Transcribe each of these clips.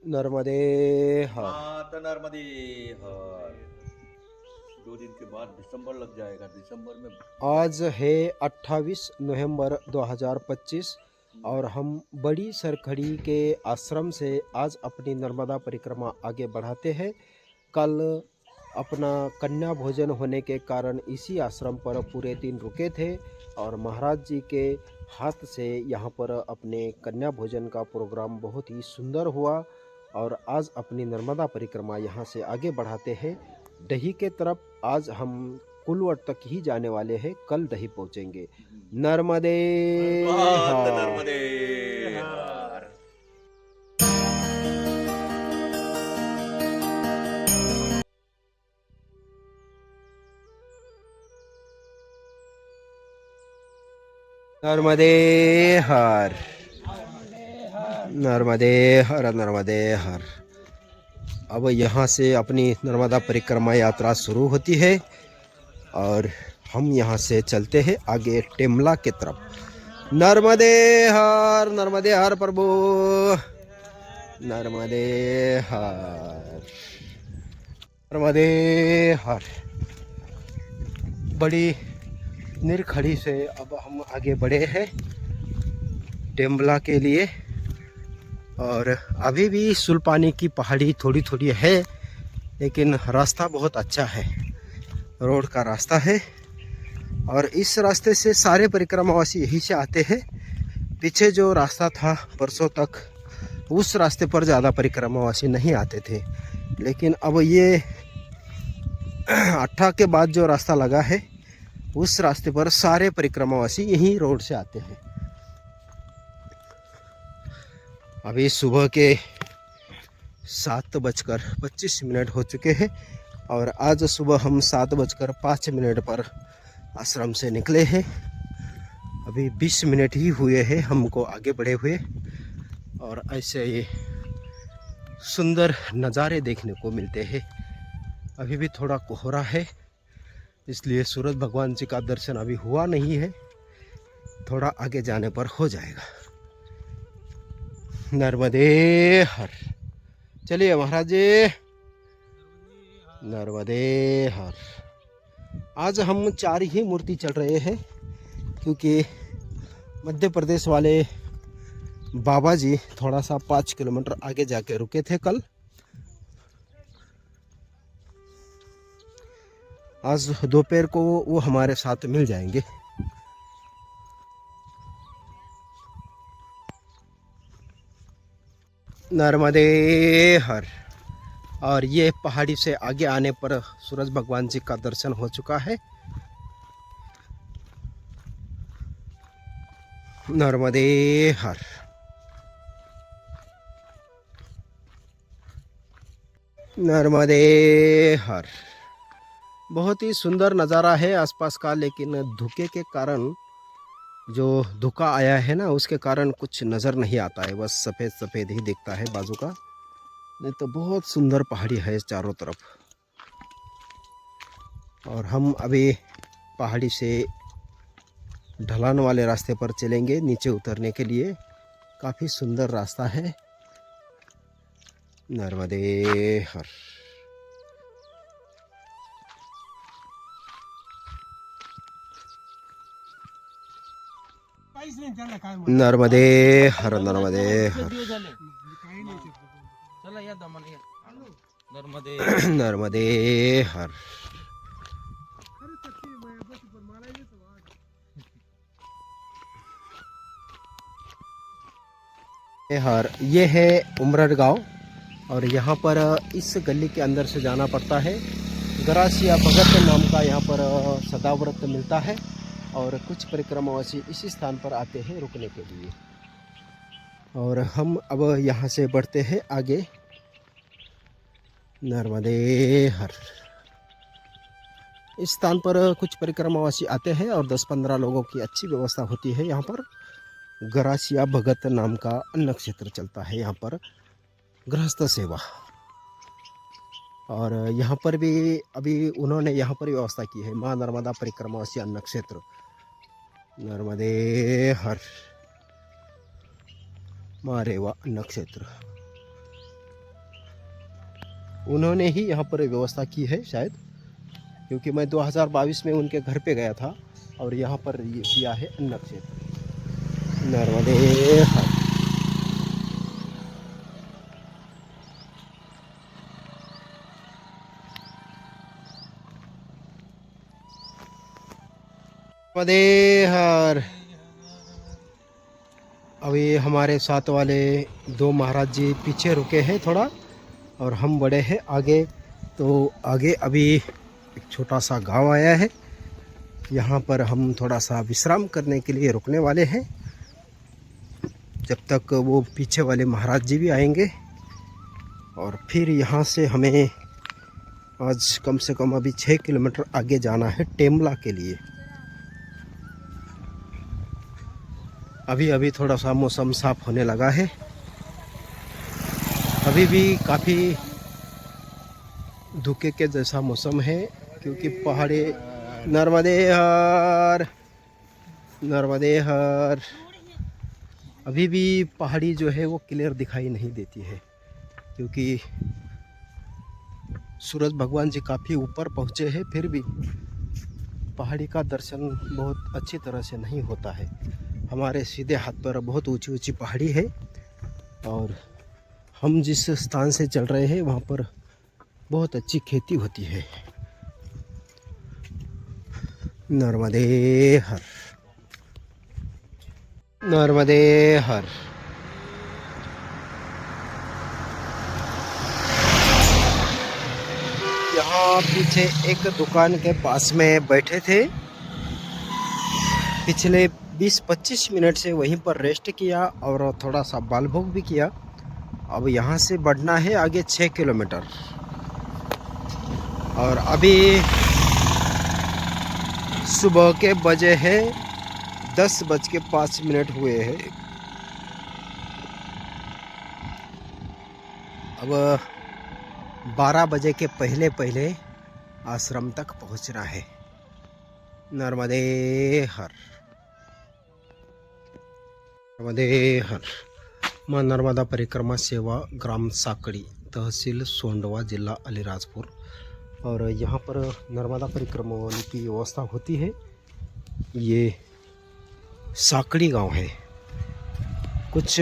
नर्मदे हर। माता नर्मदे हर। 2 दिन के बाद दिसंबर लग जाएगा। दिसंबर में आज है 28 नवंबर 2025 और हम बड़ी सरखड़ी के आश्रम से आज अपनी नर्मदा परिक्रमा आगे बढ़ाते हैं। कल अपना कन्या भोजन होने के कारण इसी आश्रम पर पूरे दिन रुके थे और महाराज जी के हाथ से यहाँ पर अपने कन्या भोजन का प्रोग्राम बहुत ही सुंदर हुआ और आज अपनी नर्मदा परिक्रमा यहाँ से आगे बढ़ाते हैं। डही के तरफ आज हम कुलवट तक ही जाने वाले हैं, कल डही पहुँचेंगे। नर्मदे माता हर। नर्मदे हर। नर्मदे हर। नर्मदे हर। नर्मदे हर। अब यहाँ से अपनी नर्मदा परिक्रमा यात्रा शुरू होती है और हम यहाँ से चलते हैं आगे टेमला की तरफ। नर्मदे हर। नर्मदे हर प्रभु। नर्मदे हर। नर्मदे हर। बड़ी निरखड़ी से अब हम आगे बढ़े हैं टेम्बला के लिए और अभी भी सुल्पानी की पहाड़ी थोड़ी थोड़ी है लेकिन रास्ता बहुत अच्छा है, रोड का रास्ता है और इस रास्ते से सारे परिक्रमावासी यहीं से आते हैं। पीछे जो रास्ता था परसों तक उस रास्ते पर ज़्यादा परिक्रमावासी नहीं आते थे, लेकिन अब ये 18 के बाद जो रास्ता लगा है उस रास्ते पर सारे परिक्रमावासी यहीं रोड से आते हैं। अभी सुबह के 7:25 हो चुके हैं और आज सुबह हम 7:05 पर आश्रम से निकले हैं। अभी 20 मिनट ही हुए हैं हमको आगे बढ़े हुए और ऐसे ये सुंदर नज़ारे देखने को मिलते हैं। अभी भी थोड़ा कोहरा है इसलिए सूरज भगवान जी का दर्शन अभी हुआ नहीं है, थोड़ा आगे जाने पर हो जाएगा। नर्मदे हर। चलिए महाराज जी। नर्मदे हर। आज हम 4 ही मूर्ति चढ़ रहे हैं क्योंकि मध्य प्रदेश वाले बाबा जी थोड़ा सा 5 किलोमीटर आगे जाके रुके थे कल। आज दोपहर को वो हमारे साथ मिल जाएंगे। नर्मदे हर। और ये पहाड़ी से आगे आने पर सूरज भगवान जी का दर्शन हो चुका है। नर्मदे हर। नर्मदे हर। बहुत ही सुंदर नज़ारा है आसपास का, लेकिन धुके के कारण जो धुका आया है ना उसके कारण कुछ नज़र नहीं आता है, बस सफ़ेद सफ़ेद ही दिखता है बाजू का। नहीं तो बहुत सुंदर पहाड़ी है चारों तरफ। और हम अभी पहाड़ी से ढलान वाले रास्ते पर चलेंगे नीचे उतरने के लिए। काफ़ी सुंदर रास्ता है। नर्मदे हर। नर्मदे हर। नर्मदे हर। नर्मदे हर। हर। ये है उमरर गांव और यहाँ पर इस गली के अंदर से जाना पड़ता है। गरासिया भगत नाम का यहाँ पर सदाव्रत मिलता है और कुछ परिक्रमावासी इसी स्थान पर आते हैं रुकने के लिए। और हम अब यहाँ से बढ़ते हैं आगे। नर्मदे हर। इस स्थान पर कुछ परिक्रमावासी आते हैं और 10-15 लोगों की अच्छी व्यवस्था होती है। यहाँ पर गरासिया भगत नाम का अन्न क्षेत्र चलता है यहाँ पर, गृहस्थ सेवा। और यहाँ पर भी अभी उन्होंने यहाँ पर व्यवस्था की है, माँ नर्मदा परिक्रमावासी अन्न क्षेत्र। नर्मदे हर। माँ रेवा अन्न क्षेत्र। उन्होंने ही यहाँ पर व्यवस्था की है शायद, क्योंकि मैं 2022 में उनके घर पे गया था और यहाँ पर ये किया है अन्न क्षेत्र। नर्मदे हर। नर्मदे हर। अभी हमारे साथ वाले 2 महाराज जी पीछे रुके हैं थोड़ा, और हम बड़े हैं आगे। तो आगे अभी एक छोटा सा गांव आया है, यहाँ पर हम थोड़ा सा विश्राम करने के लिए रुकने वाले हैं, जब तक वो पीछे वाले महाराज जी भी आएंगे। और फिर यहाँ से हमें आज कम से कम अभी 6 किलोमीटर आगे जाना है टेमला के लिए। अभी अभी थोड़ा सा मौसम साफ होने लगा है, अभी भी काफ़ी धुके के जैसा मौसम है, क्योंकि पहाड़ी। नर्मदे हर, नर्मदे हर। अभी भी पहाड़ी जो है वो क्लियर दिखाई नहीं देती है, क्योंकि सूरज भगवान जी काफ़ी ऊपर पहुँचे हैं, फिर भी पहाड़ी का दर्शन बहुत अच्छी तरह से नहीं होता है। हमारे सीधे हाथ पर बहुत ऊंची ऊंची पहाड़ी है, और हम जिस स्थान से चल रहे हैं वहाँ पर बहुत अच्छी खेती होती है। नर्मदे हर, नर्मदे हर। यहाँ पीछे एक दुकान के पास में बैठे थे, पिछले 20-25 मिनट से वहीं पर रेस्ट किया और थोड़ा सा बाल भोग भी किया। अब यहाँ से बढ़ना है आगे 6 किलोमीटर, और अभी सुबह के बजे हैं 10:05 हुए हैं। अब 12 बजे के पहले पहले आश्रम तक पहुंचना है। नर्मदे हर, नर्मदे हर। माँ नर्मदा परिक्रमा सेवा ग्राम साकड़ी, तहसील सोंडवा, जिला अलीराजपुर। और यहाँ पर नर्मदा परिक्रमा की व्यवस्था होती है। ये साकड़ी गांव है, कुछ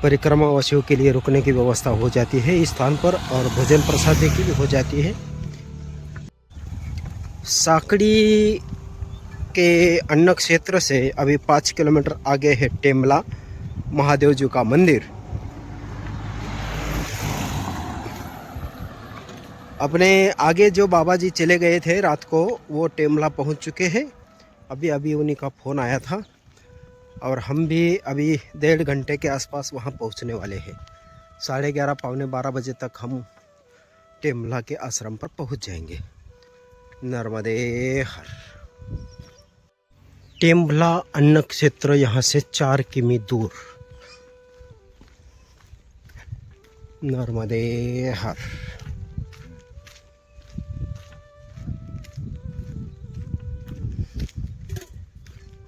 परिक्रमावासियों के लिए रुकने की व्यवस्था हो जाती है इस स्थान पर, और भोजन प्रसाद की भी हो जाती है। साकड़ी के अन्न क्षेत्र से अभी 5 किलोमीटर आगे है टेमला महादेव जी का मंदिर। अपने आगे जो बाबा जी चले गए थे रात को, वो टेमला पहुंच चुके हैं। अभी अभी उन्हीं का फ़ोन आया था, और हम भी अभी 1.5 घंटे के आसपास वहां पहुंचने वाले हैं। 11:30 पौने 12 बजे तक हम टेमला के आश्रम पर पहुंच जाएंगे। नर्मदे हर। टेमला अन्न क्षेत्र यहाँ से 4 किमी दूर। नर्मदे हर।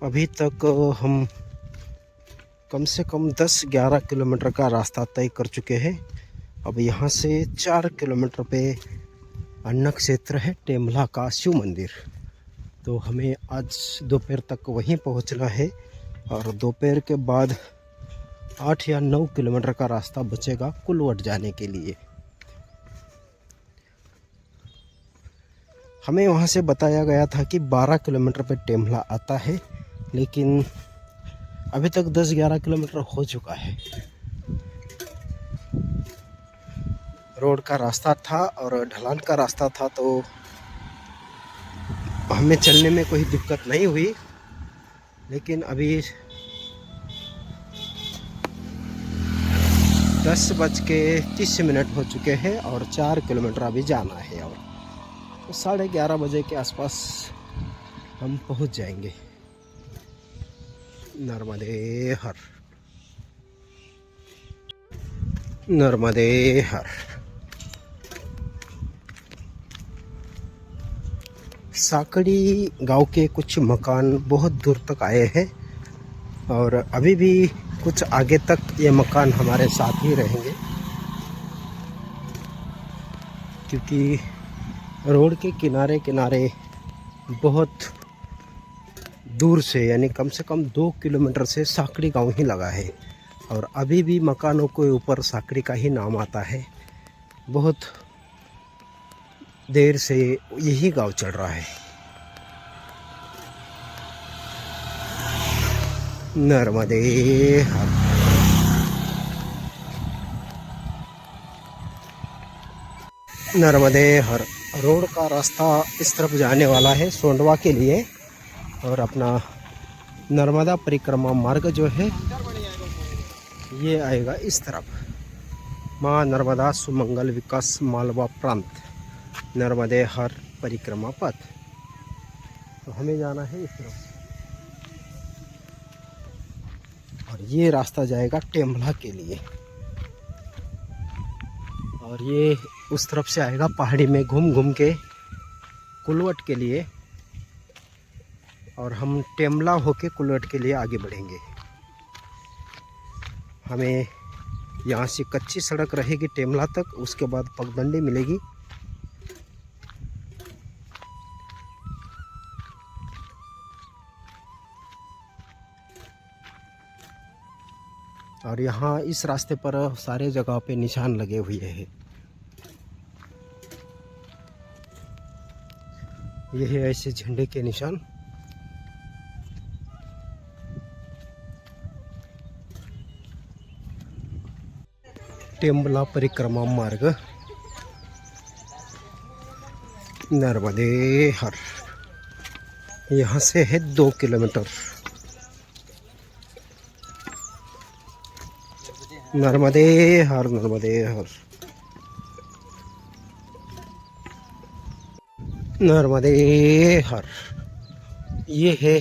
अभी तक हम कम से कम 10-11 किलोमीटर का रास्ता तय कर चुके हैं। अब यहाँ से 4 किलोमीटर पे अन्न क्षेत्र है टेमला का शिव मंदिर। तो हमें आज दोपहर तक वहीं पहुँचना है, और दोपहर के बाद 8 या 9 किलोमीटर का रास्ता बचेगा कुलवट जाने के लिए। हमें वहाँ से बताया गया था कि 12 किलोमीटर पे टेमला आता है, लेकिन अभी तक 10-11 किलोमीटर हो चुका है। रोड का रास्ता था और ढलान का रास्ता था, तो हमें चलने में कोई दिक्कत नहीं हुई। लेकिन अभी 10:30 हो चुके हैं, और 4 किलोमीटर अभी जाना है, और तो 11:30 बजे के आसपास हम पहुंच जाएंगे। नर्मदे हर, नर्मदे हर। साकड़ी गांव के कुछ मकान बहुत दूर तक आए हैं, और अभी भी कुछ आगे तक ये मकान हमारे साथ ही रहेंगे। क्योंकि रोड के किनारे किनारे बहुत दूर से यानी कम से कम 2 किलोमीटर से साकड़ी गांव ही लगा है और अभी भी मकानों के ऊपर साकड़ी का ही नाम आता है। बहुत देर से यही गांव चल रहा है। नर्मदे हर। नर्मदे हर। रोड का रास्ता इस तरफ जाने वाला है सोंडवा के लिए और अपना नर्मदा परिक्रमा मार्ग जो है ये आएगा इस तरफ। माँ नर्मदा सुमंगल विकास मालवा प्रांत नर्मदे हर परिक्रमा पथ। तो हमें जाना है इस तरफ और ये रास्ता जाएगा टेम्बला के लिए और ये उस तरफ से आएगा पहाड़ी में घूम घूम के कुलवट के लिए और हम टेम्बला होके कुलवट के लिए आगे बढ़ेंगे। हमें यहाँ से कच्ची सड़क रहेगी टेम्बला तक, उसके बाद पगडंडी मिलेगी। और यहाँ इस रास्ते पर सारे जगह पे निशान लगे हुए हैं। ये है ऐसे झंडे के निशान। टेम्बला परिक्रमा मार्ग नर्मदे हर। यहाँ से है 2 किलोमीटर। नर्मदे हर नर्मदे हर नर्मदे हर। ये है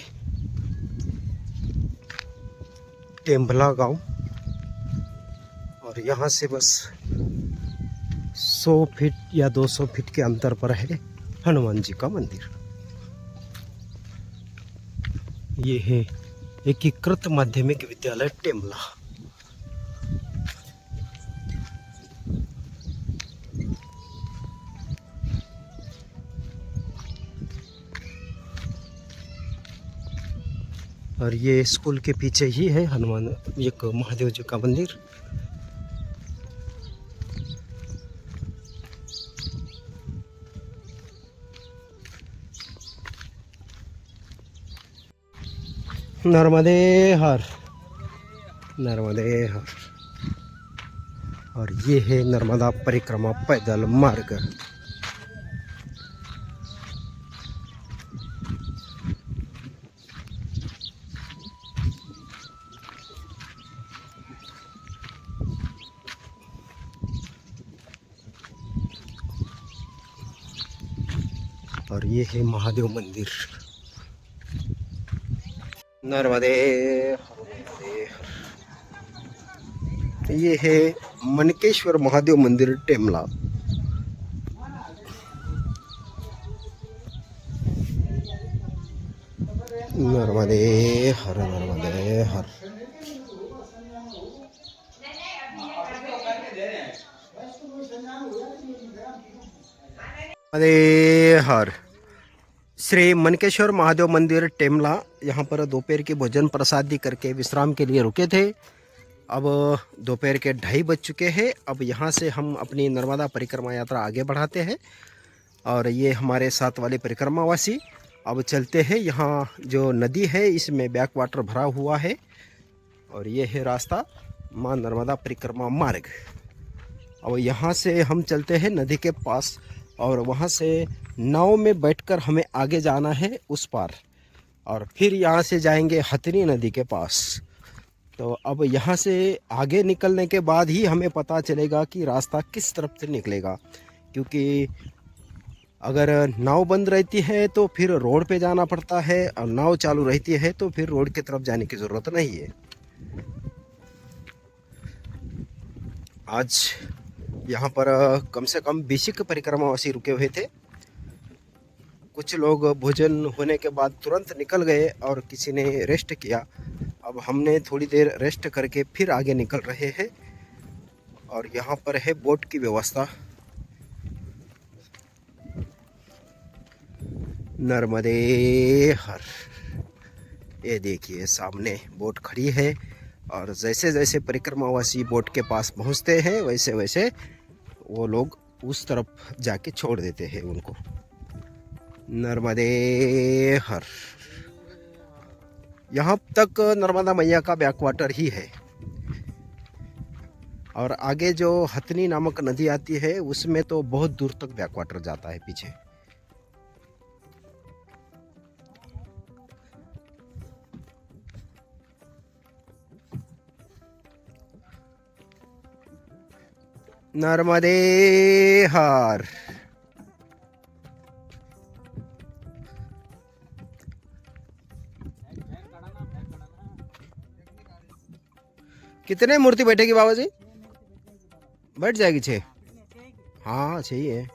टेम्बला गांव और यहाँ से बस 100 फीट या 200 फीट के अंतर पर है हनुमान जी का मंदिर। ये है एकीकृत माध्यमिक विद्यालय टेम्बला। और ये स्कूल के पीछे ही है हनुमान एक महादेव जी का मंदिर। नर्मदे हर नर्मदे हर। और ये है नर्मदा परिक्रमा पैदल मार्ग। और ये है महादेव मंदिर। नर्मदे हर। ये है मनकेश्वर महादेव मंदिर टेम्बला। नर्मदे हर नर्मदे हर। नर्मदे हर। श्री मनकेश्वर महादेव मंदिर टेम्बला। यहाँ पर दोपहर की भोजन प्रसादी करके विश्राम के लिए रुके थे। अब दोपहर के 2:30 बज चुके हैं। अब यहाँ से हम अपनी नर्मदा परिक्रमा यात्रा आगे बढ़ाते हैं और ये हमारे साथ वाले परिक्रमावासी अब चलते हैं। यहाँ जो नदी है इसमें बैक वाटर भरा हुआ है और ये है रास्ता माँ नर्मदा परिक्रमा मार्ग। अब यहाँ से हम चलते हैं नदी के पास और वहाँ से नाव में बैठकर हमें आगे जाना है उस पार और फिर यहाँ से जाएंगे हथनी नदी के पास। तो अब यहाँ से आगे निकलने के बाद ही हमें पता चलेगा कि रास्ता किस तरफ से निकलेगा, क्योंकि अगर नाव बंद रहती है तो फिर रोड पे जाना पड़ता है और नाव चालू रहती है तो फिर रोड की तरफ जाने की ज़रूरत नहीं है। आज यहाँ पर कम से कम 20 परिक्रमावासी रुके हुए थे। कुछ लोग भोजन होने के बाद तुरंत निकल गए और किसी ने रेस्ट किया। अब हमने थोड़ी देर रेस्ट करके फिर आगे निकल रहे हैं और यहाँ पर है बोट की व्यवस्था। नर्मदे हर। ये देखिए सामने बोट खड़ी है और जैसे जैसे परिक्रमावासी बोट के पास पहुंचते हैं वैसे वैसे वो लोग उस तरफ जाके छोड़ देते हैं उनको। नर्मदे हर। यहाँ तक नर्मदा मैया का बैकवाटर ही है और आगे जो हथनी नामक नदी आती है उसमें तो बहुत दूर तक बैकवाटर जाता है पीछे। नर्मदे हर। कितने मूर्ति बैठेगी बाबा जी? बैठ जाएगी 6? हाँ 6 ही है।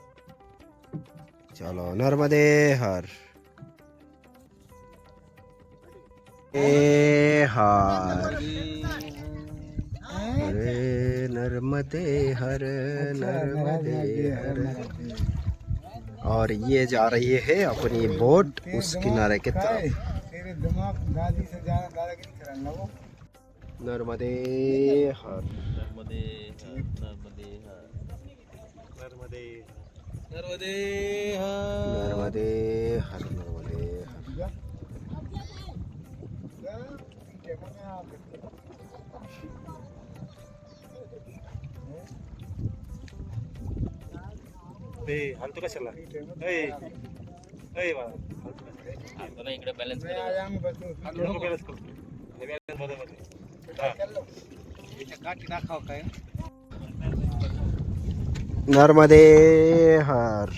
चलो नर्मदे हर। ए हर। अरे नर्मदे हर। नर्मदे हर। और ये जा रही है अपनी बोट उस किनारे के तरफ। नर्मदे हर। नर्मदे हर, नर्मदे हर, नर्मदे नर्मदे हर। नर्मदे हर। नर्मदे हर। हलतो कशाला इकडे बॅलन्स नर्मदे हर।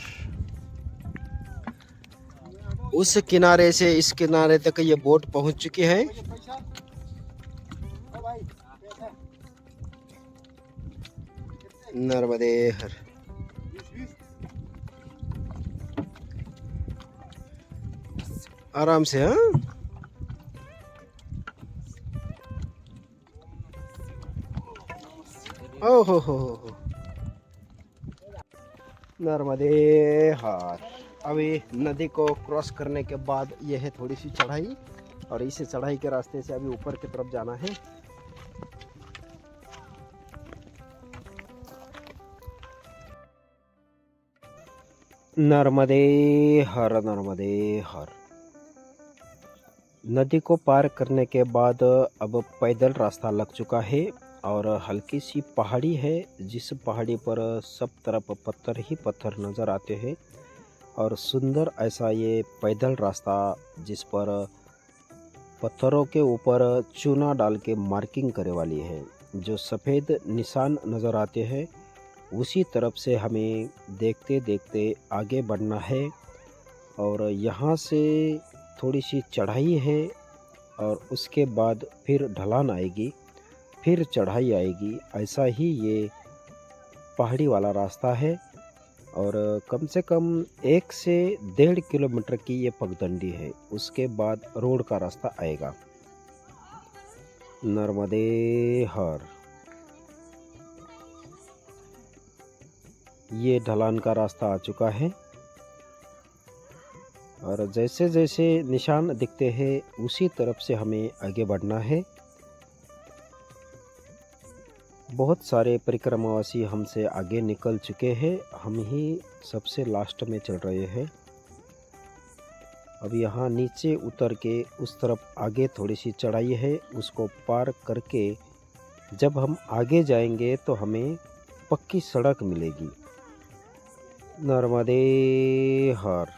उस किनारे से इस किनारे तक ये बोट पहुंच चुकी है। नर्मदे हर। आराम से। हाँ ओहो हो। नर्मदे हर। अभी नदी को क्रॉस करने के बाद यह है थोड़ी सी चढ़ाई और इस चढ़ाई के रास्ते से अभी ऊपर की तरफ जाना है। नर्मदे हर। नर्मदे हर। नदी को पार करने के बाद अब पैदल रास्ता लग चुका है और हल्की सी पहाड़ी है जिस पहाड़ी पर सब तरफ पत्थर ही पत्थर नज़र आते हैं और सुंदर ऐसा ये पैदल रास्ता जिस पर पत्थरों के ऊपर चूना डाल के मार्किंग करे वाली है, जो सफ़ेद निशान नज़र आते हैं उसी तरफ से हमें देखते देखते आगे बढ़ना है। और यहाँ से थोड़ी सी चढ़ाई है और उसके बाद फिर ढलान आएगी, फिर चढ़ाई आएगी। ऐसा ही ये पहाड़ी वाला रास्ता है और कम से कम 1 से 1.5 किलोमीटर की ये पगडंडी है। उसके बाद रोड का रास्ता आएगा। नर्मदे हर। ये ढलान का रास्ता आ चुका है और जैसे जैसे निशान दिखते हैं उसी तरफ से हमें आगे बढ़ना है। बहुत सारे परिक्रमावासी हमसे आगे निकल चुके हैं, हम ही सबसे लास्ट में चल रहे हैं। अब यहाँ नीचे उतर के उस तरफ आगे थोड़ी सी चढ़ाई है, उसको पार करके जब हम आगे जाएंगे तो हमें पक्की सड़क मिलेगी। नर्मदे हर।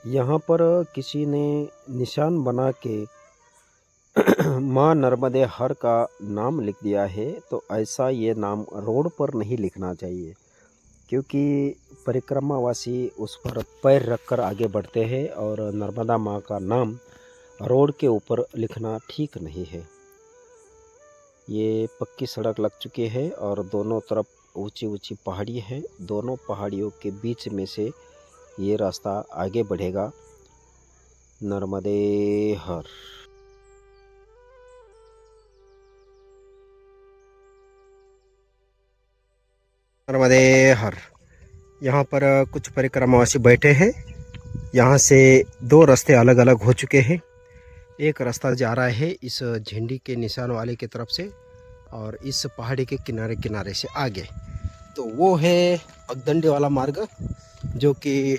यहाँ पर किसी ने निशान बना के माँ नर्मदे हर का नाम लिख दिया है, तो ऐसा ये नाम रोड पर नहीं लिखना चाहिए क्योंकि परिक्रमावासी उस पर पैर रखकर आगे बढ़ते हैं और नर्मदा माँ का नाम रोड के ऊपर लिखना ठीक नहीं है। ये पक्की सड़क लग चुकी है और दोनों तरफ ऊंची ऊंची पहाड़ी है। दोनों पहाड़ियों के बीच में से ये रास्ता आगे बढ़ेगा। नर्मदे हर। नर्मदे हर। यहाँ पर कुछ परिक्रमावासी बैठे हैं। यहाँ से दो रास्ते अलग अलग हो चुके हैं। एक रास्ता जा रहा है इस झंडी के निशान वाले की तरफ से और इस पहाड़ी के किनारे किनारे से आगे, तो वो है पगडंडी वाला मार्ग जो कि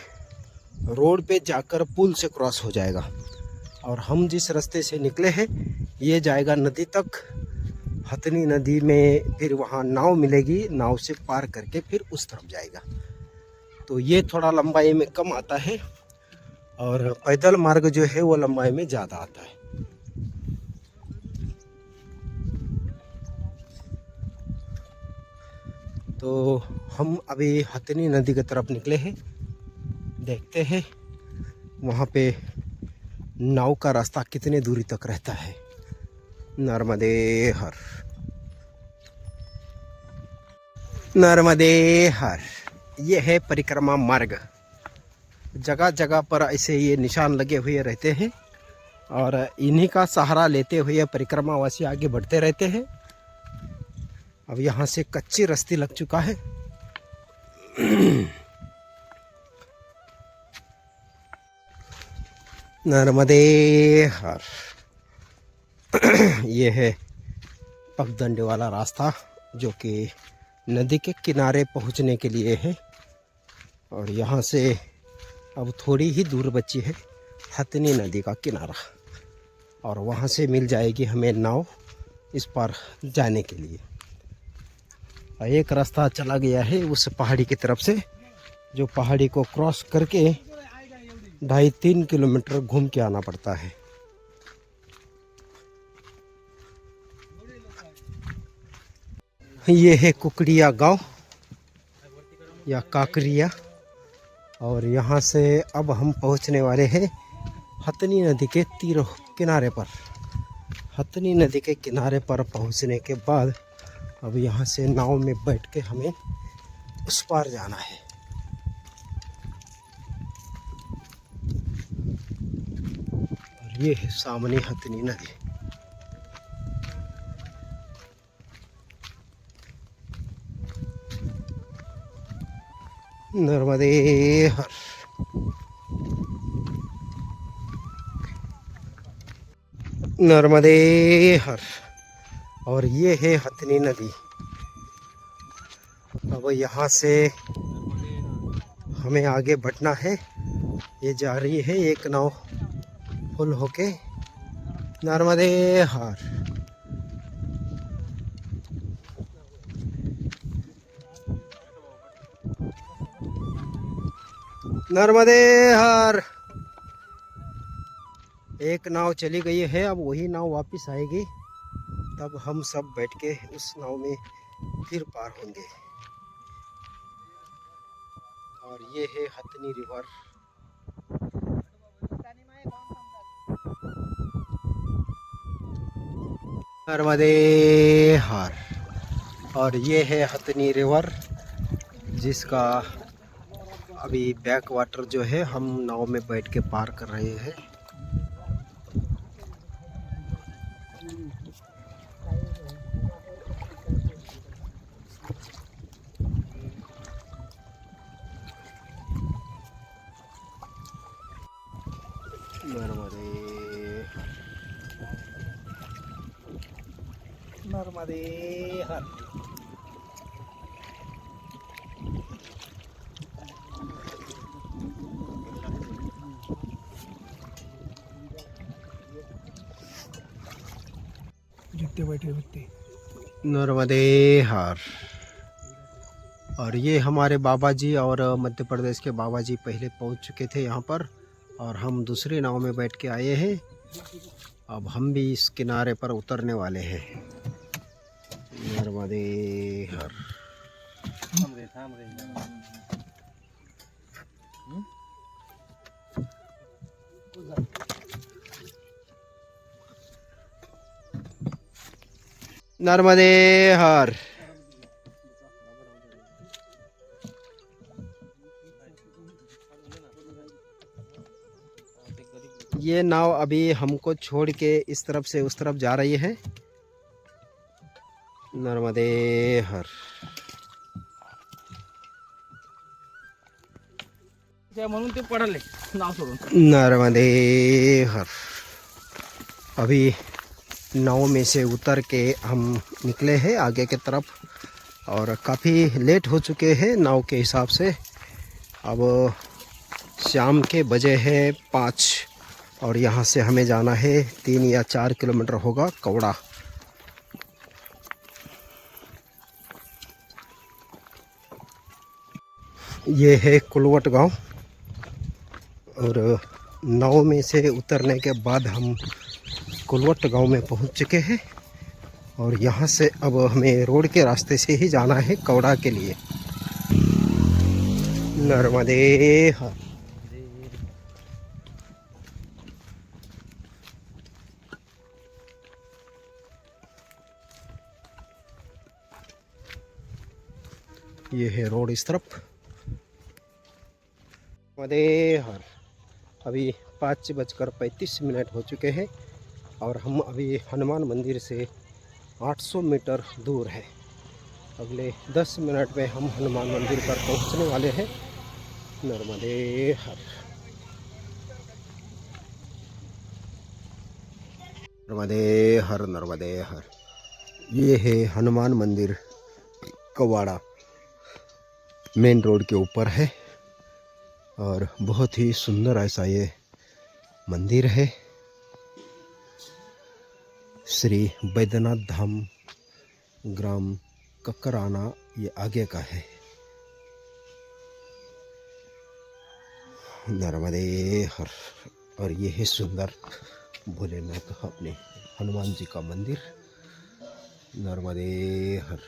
रोड पे जाकर पुल से क्रॉस हो जाएगा। और हम जिस रास्ते से निकले हैं ये जाएगा नदी तक। हथनी नदी में फिर वहाँ नाव मिलेगी, नाव से पार करके फिर उस तरफ जाएगा। तो ये थोड़ा लंबाई में कम आता है और पैदल मार्ग जो है वो लंबाई में ज़्यादा आता है। तो हम अभी हथनी नदी की तरफ निकले हैं। देखते हैं वहाँ पे नाव का रास्ता कितने दूरी तक रहता है। नर्मदे हर। नर्मदे हर। ये है परिक्रमा मार्ग। जगह जगह पर ऐसे ये निशान लगे हुए रहते हैं और इन्हीं का सहारा लेते हुए परिक्रमावासी आगे बढ़ते रहते हैं। अब यहाँ से कच्ची रास्ते लग चुका है। नर्मदे हर। ये है पगडंडी वाला रास्ता जो कि नदी के किनारे पहुँचने के लिए है। और यहाँ से अब थोड़ी ही दूर बची है हथनी नदी का किनारा और वहाँ से मिल जाएगी हमें नाव इस पार जाने के लिए। एक रास्ता चला गया है उस पहाड़ी की तरफ से, जो पहाड़ी को क्रॉस करके 2.5-3 किलोमीटर घूम के आना पड़ता है। ये है कुकड़िया गांव या काकरिया और यहाँ से अब हम पहुँचने वाले हैं हथनी नदी के तीर किनारे पर। हथनी नदी के किनारे पर पहुँचने के बाद अब यहाँ से नाव में बैठ के हमें उस पार जाना है। और ये है सामने हथनी नदी। नर्मदे हर। नर्मदे हर। और ये है हथनी नदी। अब यहाँ से हमें आगे बढ़ना है। ये जा रही है एक नाव फुल होके नर्मदे हर। नर्मदे हर। एक नाव चली गई है, अब वही नाव वापस आएगी, तब हम सब बैठ के उस नाव में फिर पार होंगे। और ये है हथनी रिवर। नर्मदे हर। और ये है हथनी रिवर जिसका अभी बैक वाटर जो है हम नाव में बैठ के पार कर रहे हैं। नर्मदे नर्मदे हर। जितने बैठे उतने नर्मदे हर। और ये हमारे बाबा जी और मध्य प्रदेश के बाबा जी पहले पहुंच चुके थे यहाँ पर और हम दूसरी नाव में बैठ के आए हैं। अब हम भी इस किनारे पर उतरने वाले हैं। नर्मदे हर। नर्मदे हर। ये नाव अभी हमको छोड़ के इस तरफ से उस तरफ जा रही है। नर्मदे हर। म्हणून ते पडले नाव सोडून. नर्मदे हर। अभी नाव में से उतर के हम निकले हैं आगे की तरफ और काफ़ी लेट हो चुके हैं नाव के हिसाब से। अब शाम के बजे हैं 5 और यहाँ से हमें जाना है 3 या 4 किलोमीटर होगा कौड़ा। ये है कुलवट गांव और नाव में से उतरने के बाद हम कुलवट गांव में पहुंच चुके हैं और यहाँ से अब हमें रोड के रास्ते से ही जाना है कौड़ा के लिए। नर्मदे हर। ये है रोड इस तरफ। नर्मदे हर। अभी 5:35 हो चुके हैं और हम अभी हनुमान मंदिर से 800 मीटर दूर है। अगले 10 मिनट में हम हनुमान मंदिर पर पहुंचने वाले हैं। नर्मदे हर। नर्मदे हर। नर्मदे हर। ये है हनुमान मंदिर कवाड़ा, मेन रोड के ऊपर है और बहुत ही सुंदर ऐसा ये मंदिर है। श्री बैद्यनाथ धाम, ग्राम ककराना ये आगे का है। नर्मदे हर। और ये है सुंदर भोलेनाथ अपने हनुमान जी का मंदिर। नर्मदे हर।